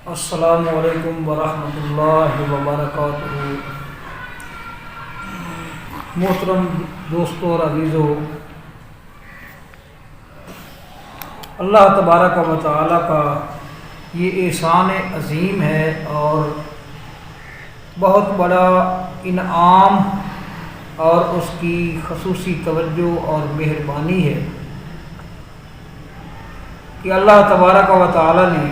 السلام علیکم ورحمۃ اللہ وبرکاتہ۔ محترم دوستوں اور عزیزوں، اللہ تبارک و تعالیٰ کا یہ احسان عظیم ہے اور بہت بڑا انعام اور اس کی خصوصی توجہ اور مہربانی ہے کہ اللہ تبارک و تعالیٰ نے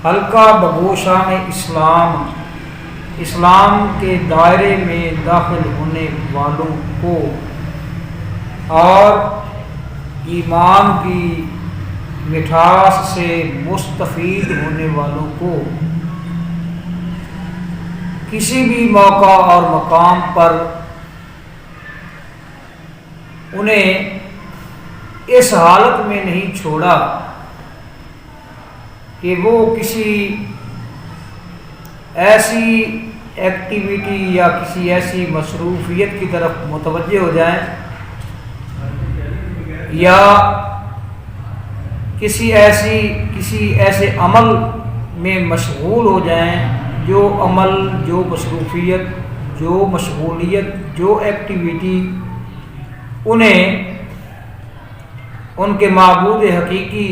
حلقہ بگوشان اسلام کے دائرے میں داخل ہونے والوں کو اور ایمان کی مٹھاس سے مستفید ہونے والوں کو کسی بھی موقع اور مقام پر انہیں اس حالت میں نہیں چھوڑا کہ وہ کسی ایسی ایکٹیویٹی یا کسی ایسی مصروفیت کی طرف متوجہ ہو جائیں یا کسی ایسے عمل میں مشغول ہو جائیں جو عمل، جو مصروفیت، جو مشغولیت، جو ایکٹیویٹی انہیں ان کے معبود حقیقی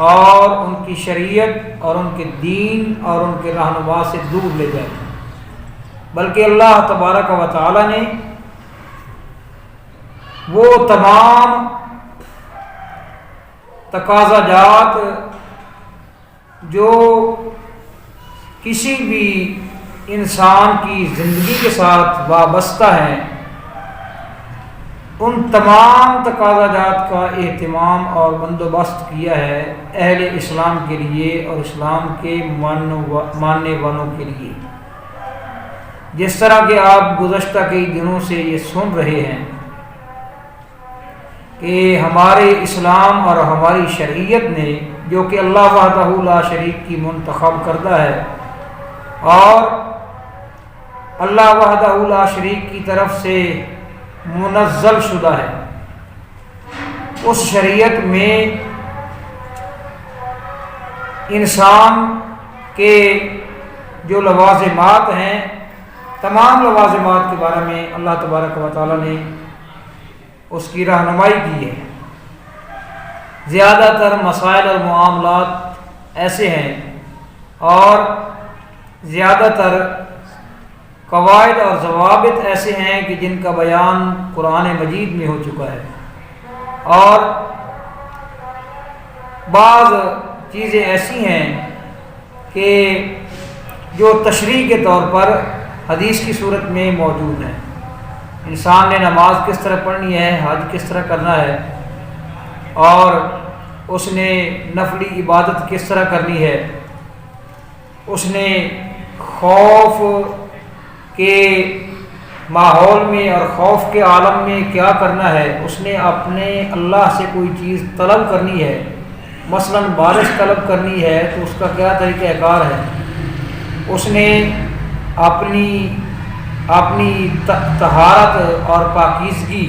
اور ان کی شریعت اور ان کے دین اور ان کے رہنما سے دور لے جائے، بلکہ اللہ تبارک و تعالی نے وہ تمام تقاضا جات جو کسی بھی انسان کی زندگی کے ساتھ وابستہ ہیں، ان تمام تقاضا جات کا اہتمام اور بندوبست کیا ہے اہل اسلام کے لیے اور اسلام کے ماننے والوں کے لیے۔ جس طرح کہ آپ گزشتہ کئی دنوں سے یہ سن رہے ہیں کہ ہمارے اسلام اور ہماری شریعت نے، جو کہ اللہ وحدہ لا شریک کی منتخب کردہ ہے اور اللہ وحدہ لا شریک کی طرف سے منزل شدہ ہے، اس شریعت میں انسان کے جو لوازمات ہیں، تمام لوازمات کے بارے میں اللہ تبارک و تعالیٰ نے اس کی رہنمائی کی ہے۔ زیادہ تر مسائل اور معاملات ایسے ہیں اور زیادہ تر قواعد اور ضوابط ایسے ہیں کہ جن کا بیان قرآن مجید میں ہو چکا ہے، اور بعض چیزیں ایسی ہیں کہ جو تشریح کے طور پر حدیث کی صورت میں موجود ہیں۔ انسان نے نماز کس طرح پڑھنی ہے، حج کس طرح کرنا ہے، اور اس نے نفلی عبادت کس طرح کرنی ہے، اس نے خوف کے ماحول میں اور خوف کے عالم میں کیا کرنا ہے، اس نے اپنے اللہ سے کوئی چیز طلب کرنی ہے، مثلا بارش طلب کرنی ہے تو اس کا کیا طریقہ کار ہے، اس نے اپنی طہارت اور پاکیزگی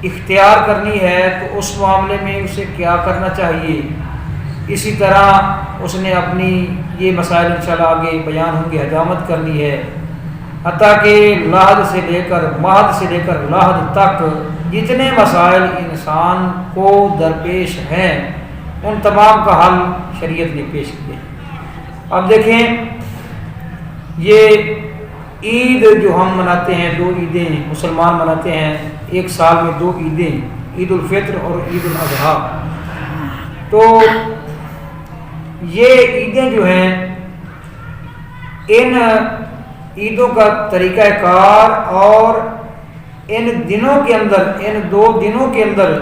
اختیار کرنی ہے تو اس معاملے میں اسے کیا کرنا چاہیے۔ اسی طرح اس نے اپنی یہ مسائل انشاءاللہ آگے بیان ہوں گے، حجامت کرنی ہے، حتیٰ کہ لحد سے لے کر مہد سے لے کر لحد تک جتنے مسائل انسان کو درپیش ہیں ان تمام کا حل شریعت نے پیش کیا۔ اب دیکھیں، یہ عید جو ہم مناتے ہیں، دو عیدیں مسلمان مناتے ہیں، ایک سال میں دو عیدیں، عید الفطر اور عید الاضحیٰ۔ تو یہ عیدیں جو ہیں، ان عیدوں کا طریقہ کار اور ان دنوں کے اندر، ان دو دنوں کے اندر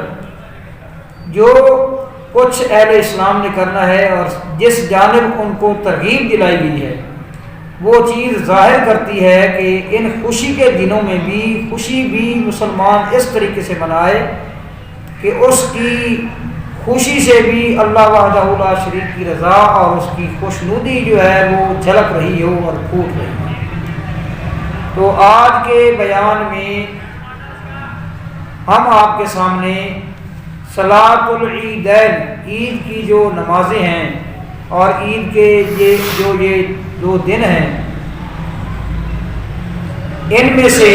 جو کچھ اہل اسلام نے کرنا ہے اور جس جانب ان کو ترغیب دلائی گئی ہے، وہ چیز ظاہر کرتی ہے کہ ان خوشی کے دنوں میں بھی خوشی بھی مسلمان اس طریقے سے منائے کہ اس کی خوشی سے بھی اللہ وحدہ لا شریک کی رضا اور اس کی خوشنودی جو ہے وہ جھلک رہی ہو اور پھوٹ رہی ہو۔ تو آج کے بیان میں ہم آپ کے سامنے صلاۃ العیدین، عید کی جو نمازیں ہیں اور عید کے یہ دو دن ہیں، ان میں سے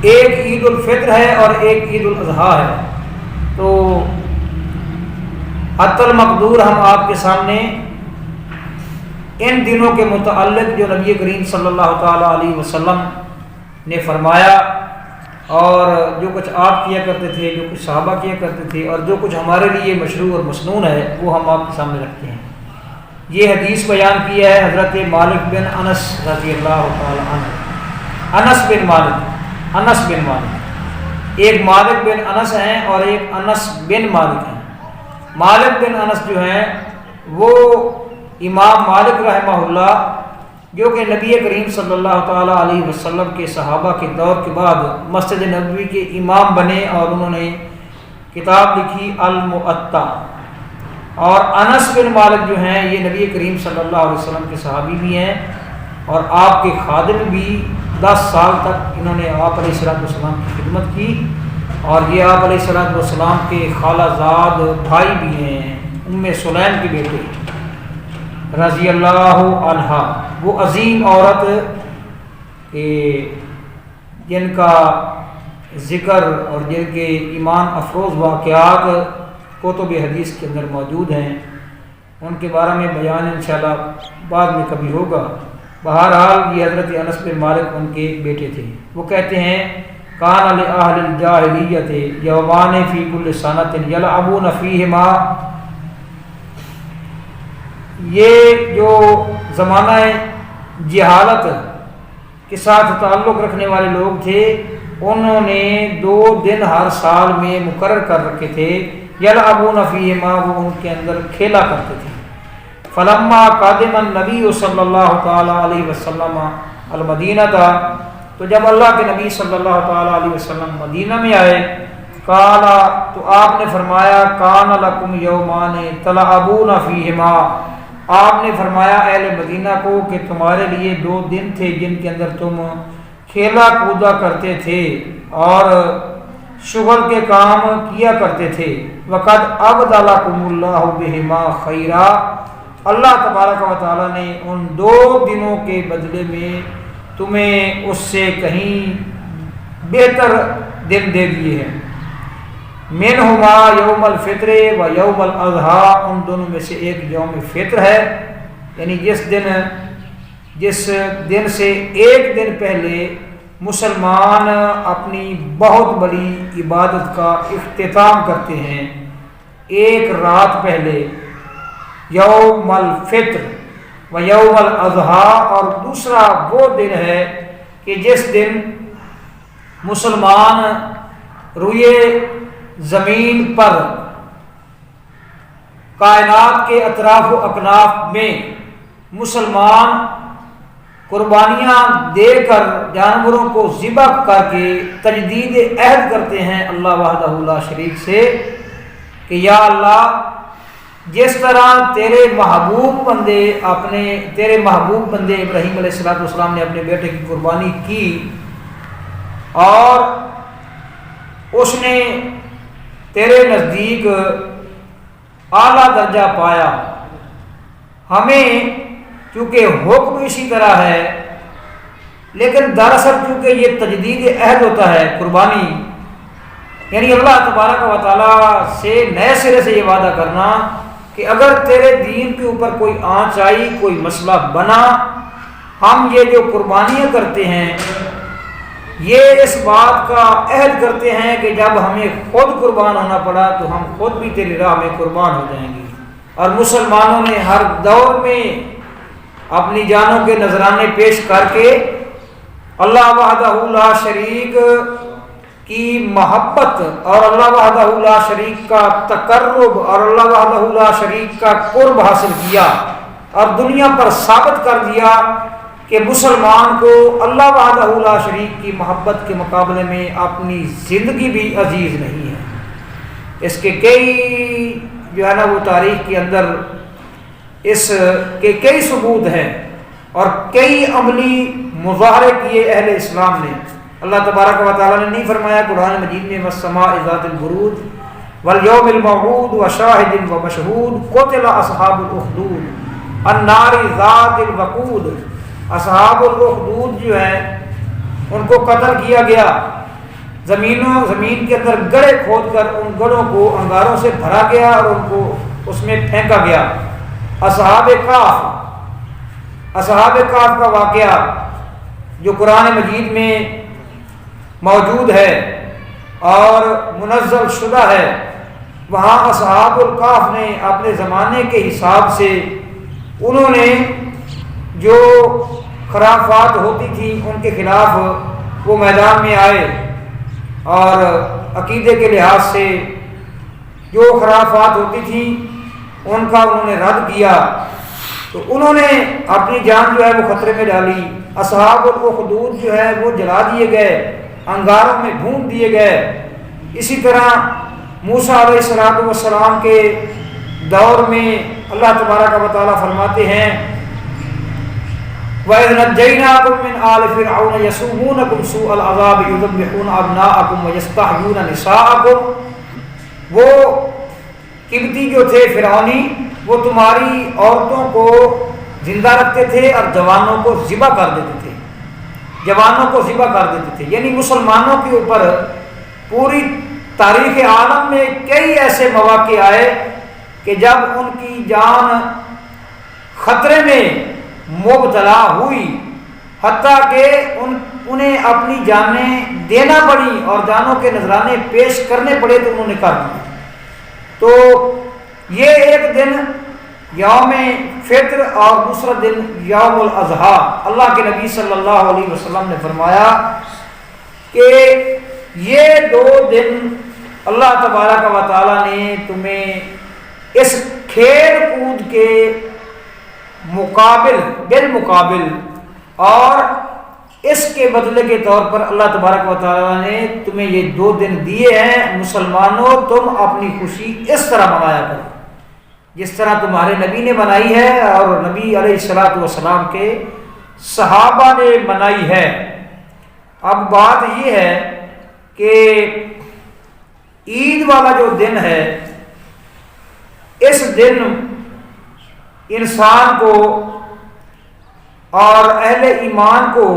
ایک عید الفطر ہے اور ایک عید الاضحیٰ ہے۔ تو حتی المقدور ہم آپ کے سامنے ان دنوں کے متعلق جو نبی کریم صلی اللہ تعالیٰ علیہ وسلم نے فرمایا اور جو کچھ آپ کیا کرتے تھے، جو کچھ صحابہ کیا کرتے تھے اور جو کچھ ہمارے لیے مشروع اور مسنون ہے، وہ ہم آپ کے سامنے رکھتے ہیں۔ یہ حدیث بیان کی ہے حضرت مالک بن انس رضی اللہ تعالیٰ عنہ۔ انس بن مالک، ایک مالک بن انس ہیں اور ایک انس بن مالک ہیں۔ مالک بن انس جو ہیں وہ امام مالک رحمہ اللہ، جو کہ نبی کریم صلی اللہ تعالیٰ علیہ وسلم کے صحابہ کے دور کے بعد مسجد نبوی کے امام بنے اور انہوں نے کتاب لکھی المؤطا۔ اور انس بن مالک جو ہیں یہ نبی کریم صلی اللہ علیہ وسلم کے صحابی بھی ہیں اور آپ کے خادم بھی، 10 سال تک انہوں نے آپ علیہ السلام کی خدمت کی، اور یہ آپ علیہ السلام کے خالہ زاد بھائی بھی ہیں، ام سلیم کے بیٹے رضی اللہ عنہ۔ وہ عظیم عورت جن کا ذکر اور جن کے ایمان افروز واقعات کتب حدیث کے اندر موجود ہیں، ان کے بارے میں بیان انشاءاللہ بعد میں کبھی ہوگا۔ بہرحال یہ حضرت انس بن مالک ان کے بیٹے تھے۔ وہ کہتے ہیں کان لأہل الجاہلیۃ یومان فی کل سنۃ یلعبون فیہما، یہ جو زمانہ جہالت کے ساتھ تعلق رکھنے والے لوگ تھے، انہوں نے 2 دن ہر سال میں مقرر کر رکھے تھے، یلعبون فیہما، وہ ان کے اندر کھیلا کرتے تھے۔ فلما قادم النبی صلی اللہ تعالیٰ علیہ وسلم المدینہ تھا، تو جب اللہ کے نبی صلی اللہ تعالیٰ علیہ وسلم مدینہ میں آئے، قالا، تو آپ نے فرمایا کان لکم یومان تلعبون فیہما، آپ نے فرمایا اہل مدینہ کو کہ تمہارے لیے 2 دن تھے جن کے اندر تم کھیلا کودا کرتے تھے اور شغل کے کام کیا کرتے تھے۔ وقد ابدلکم اللہ بہما خیرا، اللہ تبارک و تعالیٰ نے ان 2 دنوں کے بدلے میں تمہیں اس سے کہیں بہتر دن دے دیے ہیں۔ منہما یوم الفطر و یوم الاضحیٰ، ان دونوں میں سے ایک یوم فطر ہے، یعنی جس دن سے ایک دن پہلے مسلمان اپنی بہت بڑی عبادت کا اختتام کرتے ہیں، ایک رات پہلے یوم الفطر و یوم الاضحیٰ، اور دوسرا وہ دن ہے کہ جس دن مسلمان روئے زمین پر کائنات کے اطراف و اکناف میں مسلمان قربانیاں دے کر جانوروں کو ذبح کر کے تجدید عہد کرتے ہیں اللہ وحدہ لا شریک سے کہ یا اللہ، جس طرح تیرے محبوب بندے ابراہیم علیہ السلام نے اپنے بیٹے کی قربانی کی اور اس نے تیرے نزدیک اعلیٰ درجہ پایا، ہمیں چونکہ حکم اسی طرح ہے، لیکن دراصل چونکہ یہ تجدید عہد ہوتا ہے قربانی، یعنی اللہ تبارک و تعالیٰ سے نئے سرے سے یہ وعدہ کرنا کہ اگر تیرے دین کے اوپر کوئی آنچ آئی، کوئی مسئلہ بنا، ہم یہ جو قربانیاں کرتے ہیں یہ اس بات کا عہد کرتے ہیں کہ جب ہمیں خود قربان ہونا پڑا تو ہم خود بھی تیری راہ میں قربان ہو جائیں گے۔ اور مسلمانوں نے ہر دور میں اپنی جانوں کے نذرانے پیش کر کے اللہ وحدہ لا شریک کی محبت اور اللہ وحدہ لا شریک کا تقرب اور اللہ وحدہ لا شریک کا قرب حاصل کیا اور دنیا پر ثابت کر دیا کہ مسلمان کو اللہ وحدہ لا شریک کی محبت کے مقابلے میں اپنی زندگی بھی عزیز نہیں ہے۔ اس کے کئی جو ہے نا وہ تاریخ کے اندر اس کے کئی ثبوت ہیں اور کئی عملی مظاہرے کیے اہل اسلام نے اللہ تبارک و تعالیٰ نے نہیں فرمایا قرآن مجید میں والسماء ذات البروج والیوم الموعود وشاہد ومشہود قتل اصحاب الاخدود النار ذات الوقود. اصحاب الاخدود جو ہے ان کو قتل کیا گیا، زمین کے اندر گڑھے کھود کر ان گڑھوں کو انگاروں سے بھرا گیا اور ان کو اس میں پھینکا گیا. اصحاب کہف کا واقعہ جو قرآن مجید میں موجود ہے اور منزل شدہ ہے، وہاں اصحاب الکہف نے اپنے زمانے کے حساب سے انہوں نے جو خرافات ہوتی تھیں ان کے خلاف وہ میدان میں آئے اور عقیدے کے لحاظ سے جو خرافات ہوتی تھیں ان کا انہوں نے رد کیا، تو انہوں نے اپنی جان جو ہے وہ خطرے میں ڈالی. اصحاب الاخدود جو ہے وہ جلا دیے گئے، انگاروں میں بھون دیے گئے. اسی طرح موسیٰ علیہ السلام کے دور میں اللہ تبارک و تعالیٰ فرماتے ہیں وَإِذْ نَجَّيْنَاكُم مِّنْ آلِ فِرْعَوْنَ يَسُومُونَكُمْ سُوءَ الْعَذَابِ يُذَبِّحُونَ أَبْنَاءَكُمْ وَيَسْتَحْيُونَ نِسَاءَكُمْ. وہ قبطی جو تھے فرعونی، وہ تمہاری عورتوں کو زندہ رکھتے تھے اور جوانوں کو ذبح کر دیتے تھے. یعنی مسلمانوں کے اوپر پوری تاریخ عالم میں کئی ایسے مواقع آئے کہ جب ان کی جان خطرے میں مبتلا ہوئی، حتیٰ کہ انہیں اپنی جانیں دینا پڑی اور جانوں کے نذرانے پیش کرنے پڑے تو انہوں نے کر دیے. تو یہ ایک دن یوم فطر اور دوسرا دن یوم الاضحیٰ. اللہ کے نبی صلی اللہ علیہ وسلم نے فرمایا کہ یہ دو دن اللہ تبارک و تعالیٰ نے تمہیں اس کھیل کود کے بالمقابل اور اس کے بدلے کے طور پر اللہ تبارک و تعالیٰ نے تمہیں یہ دو دن دیے ہیں. مسلمانوں تم اپنی خوشی اس طرح منایا کرو جس طرح تمہارے نبی نے منائی ہے اور نبی علیہ السلام کے صحابہ نے منائی ہے. اب بات یہ ہے کہ عید والا جو دن ہے، اس دن انسان کو اور اہل ایمان کو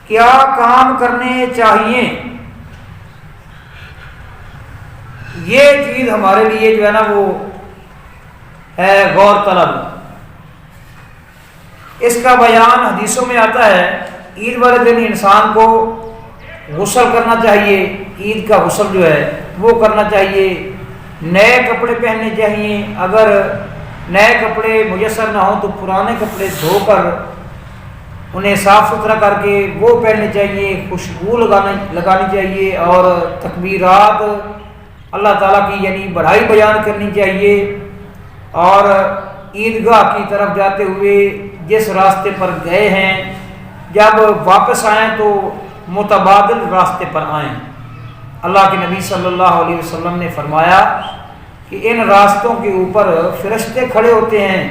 کیا کام کرنے چاہیے، یہ چیز ہمارے لیے جو ہے نا وہ ہے غور طلب. اس کا بیان حدیثوں میں آتا ہے. عید والے دن انسان کو غسل کرنا چاہیے، عید کا غسل جو ہے وہ کرنا چاہیے، نئے کپڑے پہننے چاہیے، اگر نئے کپڑے میسر نہ ہوں تو پرانے کپڑے دھو کر انہیں صاف ستھرا کر کے وہ پہننے چاہیے، خوشبو لگانی چاہیے اور تکبیرات اللہ تعالیٰ کی یعنی بڑائی بیان کرنی چاہیے. اور عیدگاہ کی طرف جاتے ہوئے جس راستے پر گئے ہیں جب واپس آئیں تو متبادل راستے پر آئیں. اللہ کے نبی صلی اللہ علیہ وسلم نے فرمایا کہ ان راستوں کے اوپر فرشتے کھڑے ہوتے ہیں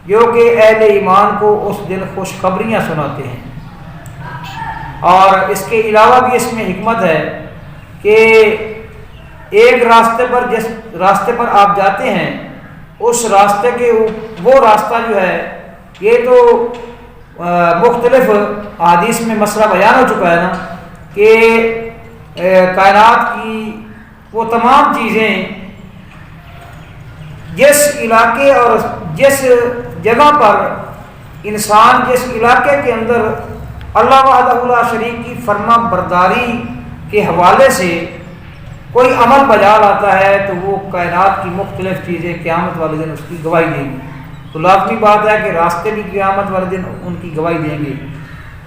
جو کہ اہل ایمان کو اس دن خوشخبریاں سناتے ہیں. اور اس کے علاوہ بھی اس میں حکمت ہے کہ ایک راستے پر جس راستے پر آپ جاتے ہیں اس راستے کے وہ راستہ جو ہے یہ تو مختلف احادیث میں مسئلہ بیان ہو چکا ہے نا کہ کائنات کی وہ تمام چیزیں جس علاقے اور جس جگہ پر انسان جس علاقے کے اندر اللہ وحدہ لا شریک کی فرما برداری کے حوالے سے کوئی عمل بجا لاتا ہے تو وہ کائنات کی مختلف چیزیں قیامت والے دن اس کی گواہی دیں گی. تو لازمی بات ہے کہ راستے بھی قیامت والے دن ان کی گواہی دیں گے.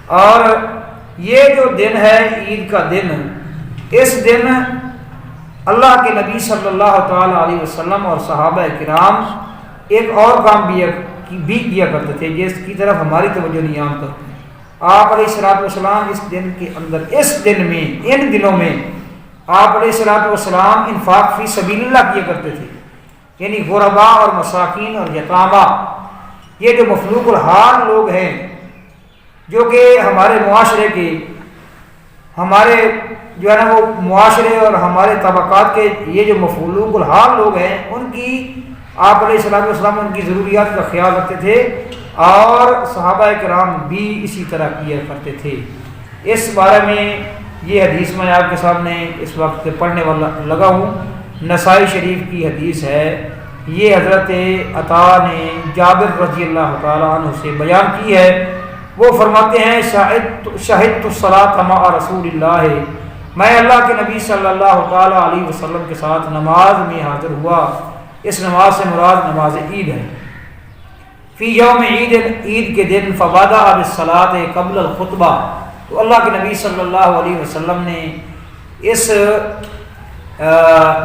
اور یہ جو دن ہے عید کا دن، اس دن اللہ کے نبی صلی اللہ تعالیٰ علیہ وسلم اور صحابہ کرام ایک اور کام بھی کیا کرتے تھے جس کی طرف ہماری توجہ نہیں عام کرتے. آپ علیہ الصلوۃ والسلام اس دن کے اندر اس دن میں ان دنوں میں آپ علیہ الصلوۃ والسلام انفاق فی سبیل اللہ کیا کرتے تھے. یعنی غرباء اور مساکین اور یتامہ، یہ جو مفلوق الحال لوگ ہیں جو کہ ہمارے معاشرے کے ہمارے جو ہے نا وہ معاشرے اور ہمارے طبقات کے یہ جو مفعولوق الحال لوگ ہیں ان کی آپ علیہ الصلوۃ والسلام ان کی ضروریات کا خیال رکھتے تھے اور صحابہ کرام بھی اسی طرح کیا کرتے تھے۔ اس بارے میں یہ حدیث میں آپ کے سامنے اس وقت پڑھنے والا لگا ہوں، نسائی شریف کی حدیث ہے۔ یہ حضرت عطا نے جابر رضی اللہ تعالیٰ عنہ سے بیان کی ہے۔ وہ فرماتے ہیں شہدت الصلاۃ مع رسول اللہ، میں اللہ کے نبی صلی اللہ تعالیٰ علیہ وسلم کے ساتھ نماز میں حاضر ہوا۔ اس نماز سے مراد نماز عید ہے۔ فی یوم عید، عید کے دن فبدأ بالصلاۃ قبل الخطبہ، تو اللہ کے نبی صلی اللہ علیہ وسلم نے اس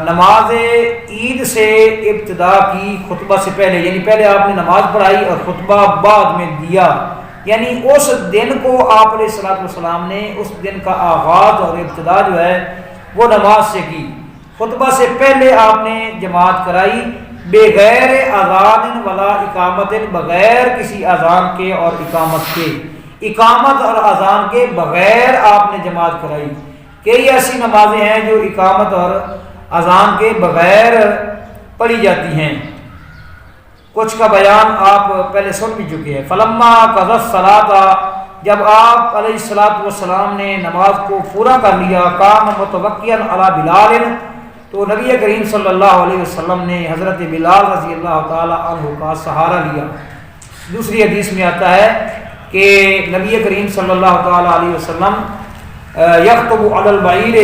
نماز عید سے ابتدا کی خطبہ سے پہلے، یعنی پہلے آپ نے نماز پڑھائی اور خطبہ بعد میں دیا، یعنی اس دن کو آپ علیہ الصلوۃ والسلام نے اس دن کا آغاز اور ابتدا جو ہے وہ نماز سے کی۔ خطبہ سے پہلے آپ نے جماعت کرائی بغیر اذان ولا اقامت، بغیر کسی اذان کے اور اقامت کے، اقامت اور اذان کے بغیر آپ نے جماعت کرائی۔ کئی ایسی نمازیں ہیں جو اقامت اور اذان کے بغیر پڑھی جاتی ہیں، کچھ کا بیان آپ پہلے سن بھی چکے ہیں۔ فلما قضى الصلاۃ، جب آپ علیہ الصلوۃ والسلام نے نماز کو پورا کر لیا، قام متوکئا علی بلال، تو نبی کریم صلی اللہ علیہ وسلم نے حضرت بلال رضی اللہ تعالی عنہ کا سہارا لیا۔ دوسری حدیث میں آتا ہے کہ نبی کریم صلی اللہ تعالی علیہ وسلم یخطب علی البعیر،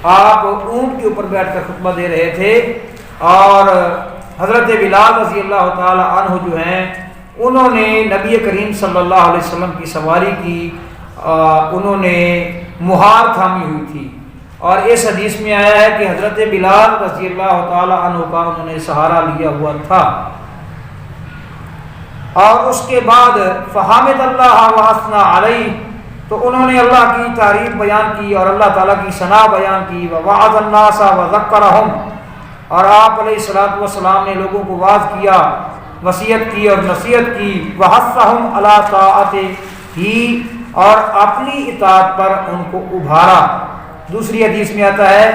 آپ اونٹ کے اوپر بیٹھ کر خطبہ دے رہے تھے، اور حضرت بلال رضی اللہ تعالی عنہ جو ہیں انہوں نے نبی کریم صلی اللہ علیہ وسلم کی سواری کی، انہوں نے مہار تھامی ہوئی تھی، اور اس حدیث میں آیا ہے کہ حضرت بلال رضی اللہ تعالی عنہ کا انہوں نے سہارا لیا ہوا تھا۔ اور اس کے بعد فحمد اللہ واثنى علیہ، تو انہوں نے اللہ کی تعریف بیان کی اور اللہ تعالیٰ کی ثنا بیان کی۔ ووعظ الناس وذکرہم، اور آپ علیہ الصلوۃ والسلام نے لوگوں کو واعظ کیا، وصیت کی اور نصیحت کی۔ وحثہم علی طاعتہ، اور اپنی اطاعت پر ان کو ابھارا۔ دوسری حدیث میں آتا ہے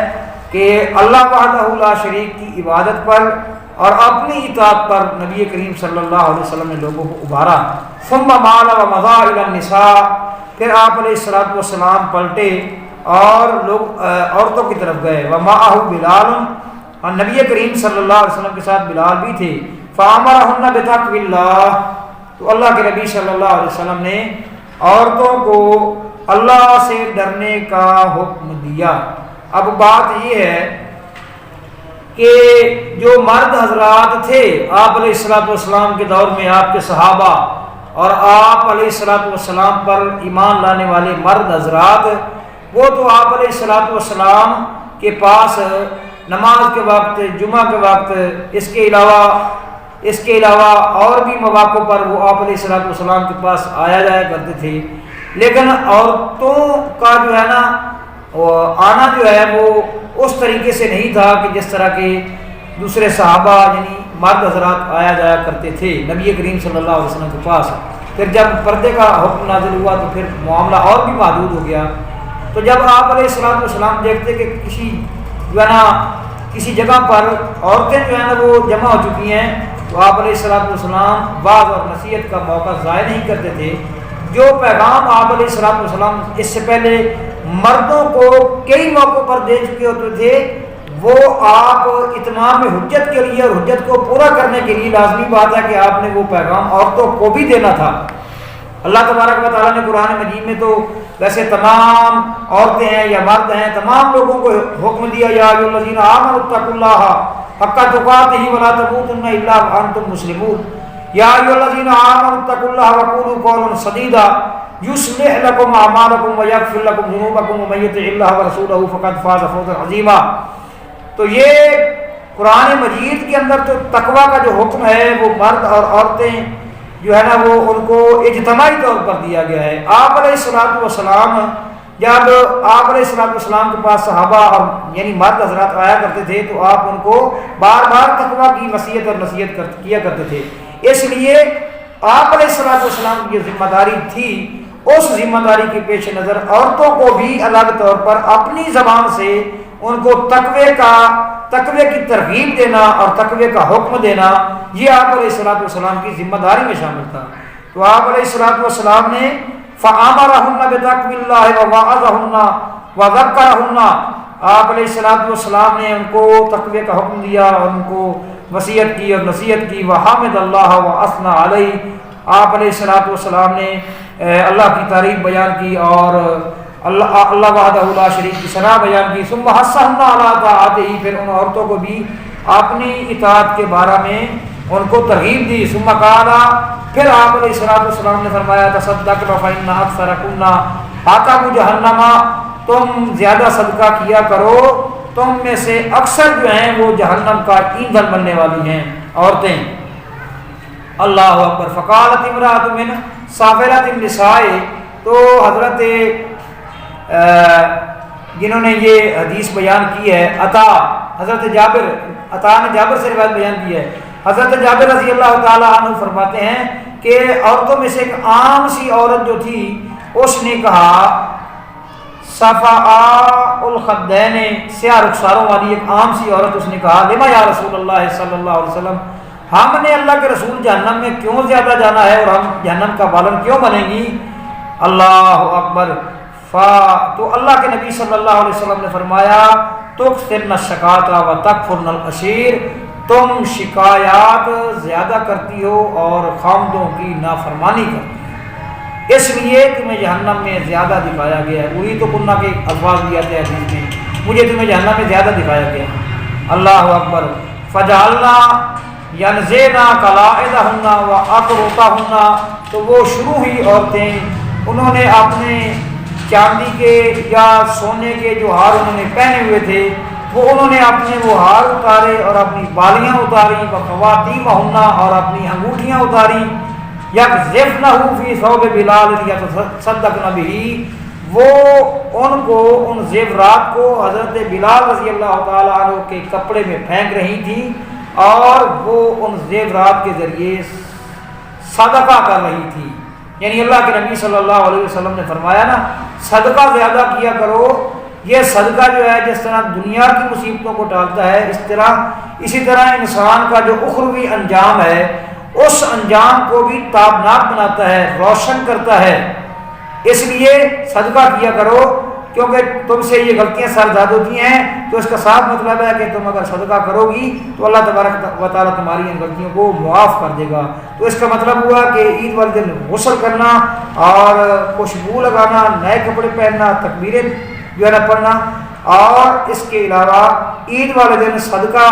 کہ اللہ وحدہ لا شریک کی عبادت پر اور اپنی اطاعت پر نبی کریم صلی اللہ علیہ وسلم نے لوگوں کو ابھارا۔ ثم مال ومضى الى النساء، پھر آپ علیہ الصلوۃ والسلام پلٹے اور لوگ عورتوں کی طرف گئے۔ ومعه بلال، اور نبی کریم صلی اللہ علیہ وسلم کے ساتھ بلال بھی تھے۔ فامرهن بتقوى اللہ، تو اللہ کے نبی صلی اللہ علیہ وسلم نے عورتوں کو اللہ سے ڈرنے کا حکم دیا۔ اب بات یہ ہے کہ جو مرد حضرات تھے آپ علیہ الصلوۃ والسلام کے دور میں، آپ کے صحابہ اور آپ علیہ الصلوۃ والسلام پر ایمان لانے والے مرد حضرات، وہ تو آپ علیہ الصلوۃ والسلام کے پاس نماز کے وقت، جمعہ کے وقت، اس کے علاوہ اور بھی مواقع پر وہ آپ علیہ الصلوۃ والسلام کے پاس آیا جایا کرتے تھے، لیکن عورتوں کا جو ہے نا آنا جو ہے وہ اس طریقے سے نہیں تھا کہ جس طرح کے دوسرے صحابہ یعنی مرد حضرات آیا جایا کرتے تھے نبی کریم صلی اللہ علیہ وسلم کے پاس۔ پھر جب پردے کا حکم نازل ہوا تو پھر معاملہ اور بھی محدود ہو گیا۔ تو جب آپ علیہ الصلوۃ والسلام دیکھتے کہ کسی جو ہے نا کسی جگہ پر عورتیں جو ہے نا وہ جمع ہو چکی ہیں، تو آپ علیہ الصلوۃ والسلام واعظ اور نصیحت کا موقع ضائع نہیں کرتے تھے۔ جو پیغام آپ علیہ الصلوۃ والسلام اس سے پہلے مردوں کو کئی موقعوں پر دے چکے ہوتے تھے، وہ آپ اتمام حجت کے لیے اور حجت کو پورا کرنے کے لیے لازمی بات ہے کہ آپ نے وہ پیغام عورتوں کو بھی دینا تھا۔ اللہ تبارک و تعالیٰ نے قرآن مجید میں تو ویسے تمام عورتیں ہیں یا مرد ہیں تمام لوگوں کو حکم دیا، یا ایھا الذین آمنوا اتقوا اللہ حق تقاتہ ولا تموتن الا وانتم مسلمون، یا ایھا الذین آمنوا اتقوا اللہ وقولوا قولا سدیدا یصلح لکم اعمالکم ویغفر لکم ذنوبکم ومن یطع اللہ ورسولہ فقد فاز فوزا عظیما۔ تو یہ قرآن مجید کے اندر تو تقویٰ کا جو حکم ہے وہ مرد اور عورتیں جو ہے نا وہ ان کو اجتماعی طور پر دیا گیا ہے۔ آپ علیہ الصلوۃ والسلام جب آپ علیہ الصلوۃ والسلام کے پاس صحابہ اور یعنی مرد حضرات آیا کرتے تھے تو آپ ان کو بار بار تقویٰ کی وصیت اور نصیحت کیا کرتے تھے۔ اس لیے آپ علیہ الصلوۃ والسلام کی ذمہ داری تھی اس ذمہ داری کے پیش نظر عورتوں کو بھی الگ طور پر اپنی زبان سے ان کو تقوی کی ترغیب دینا اور تقوی کا حکم دینا، یہ آپ علیہ الصلوۃ والسلام کی ذمہ داری میں شامل تھا۔ تو آپ علیہ الصلوۃ والسلام نے فَأَمَرَهُنَّ بِتَقْوِى اللَّهِ وَوَعَظَهُنَّ وَذَكَّرَهُنَّ، آپ علیہ الصلوۃ والسلام نے ان کو تقوی کا حکم دیا اور ان کو وصیت کی اور نصیحت کی۔ وَحَمِدَ اللَّهَ وَأَثْنَى عَلَيْهِ، آپ علیہ الصلوۃ والسلام نے اللہ کی تعریف بیان کی اور اللہ وحدہ لا شریک کی ثنا بیان کی۔ ثم حثّهن علی طاعتہ، پھر ان عورتوں کو بھی اپنی اطاعت کے بارے میں ان کو ترغیب دی۔ ثم قال، پھر آپ علیہ الصلوۃ والسلام نے فرمایا تصدقن فإن أكثركن حطب جہنم، تم زیادہ صدقہ کیا کرو، تم میں سے اکثر جو ہیں وہ جہنم کا ایندھن بننے والی ہیں عورتیں۔ اللہ اکبر۔ فقالت امرأۃ من صافلۃ النساء، تو حضرت جنہوں نے یہ حدیث بیان کی ہے حضرت عطا نے جابر سے روایت بیان کی ہے، حضرت جابر رضی اللہ تعالی عنہ فرماتے ہیں کہ عورتوں میں سے ایک عام سی عورت جو تھی اس نے کہا، صفاء الخدین، سیاہ رخساروں والی ایک عام سی عورت، اس نے کہا لما یا رسول اللہ صلی اللہ علیہ وسلم، ہم نے اللہ کے رسول جہنم میں کیوں زیادہ جانا ہے اور ہم جہنم کا بالن کیوں بنیں گی؟ اللہ اکبر۔ تو اللہ کے نبی صلی اللہ علیہ وسلم نے فرمایا تکثرن الشکوٰۃ وتکفرن العشیر، تم شکایات زیادہ کرتی ہو اور خامدوں کی نافرمانی کرتی ہو، اس لیے تمہیں جہنم میں زیادہ دکھایا گیا ہے۔ وہی تو کنہ کے الفاظ بھی آتے ہیں حدیث میں، مجھے تمہیں جہنم میں زیادہ دکھایا گیا ہے۔ اللہ اکبر۔ فجعلنا ینزعن قلائدہن وعطرتہن، تو وہ شروع ہی عورتیں انہوں نے اپنے چاندی کے یا سونے کے جو ہار انہوں نے پہنے ہوئے تھے وہ انہوں نے اپنے وہ ہار اتارے اور اپنی بالیاں اتاری، وخواتیمہن، اور اپنی انگوٹھیاں اتاری، یقذفنہ فی ثوب بلال یتصدقن بہ، وہ ان کو ان زیورات کو حضرت بلال رضی اللہ تعالی عنہ کے کپڑے میں پھینک رہی تھی اور وہ ان زیورات کے ذریعے صدقہ کر رہی تھی۔ یعنی اللہ کے نبی صلی اللہ علیہ وسلم نے فرمایا نا صدقہ زیادہ کیا کرو، یہ صدقہ جو ہے جس طرح دنیا کی مصیبتوں کو ٹالتا ہے اسی طرح انسان کا جو اخروی انجام ہے اس انجام کو بھی تابناک بناتا ہے، روشن کرتا ہے۔ اس لیے صدقہ کیا کرو، کیونکہ تم سے یہ غلطیاں سرزاد ہوتی ہیں، تو اس کا صاف مطلب ہے کہ تم اگر صدقہ کرو گی تو اللہ تبارک و تعالیٰ تمہاری ان غلطیوں کو معاف کر دے گا۔ تو اس کا مطلب ہوا کہ عید والے دن غسل کرنا اور خوشبو لگانا، نئے کپڑے پہننا، تکبیریں جو ہے نا پڑھنا، اور اس کے علاوہ عید والے دن صدقہ،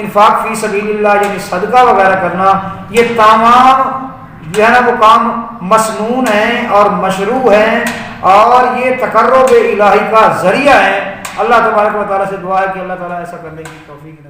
انفاق فی سبیل اللہ یعنی صدقہ وغیرہ کرنا، یہ تمام جو ہے نا وہ کام مسنون ہیں اور مشروع ہیں اور یہ تقرب الہی کا ذریعہ ہے۔ اللہ تبارک و تعالیٰ سے دعا ہے کہ اللہ تعالیٰ ایسا کرنے کی توفیق دے۔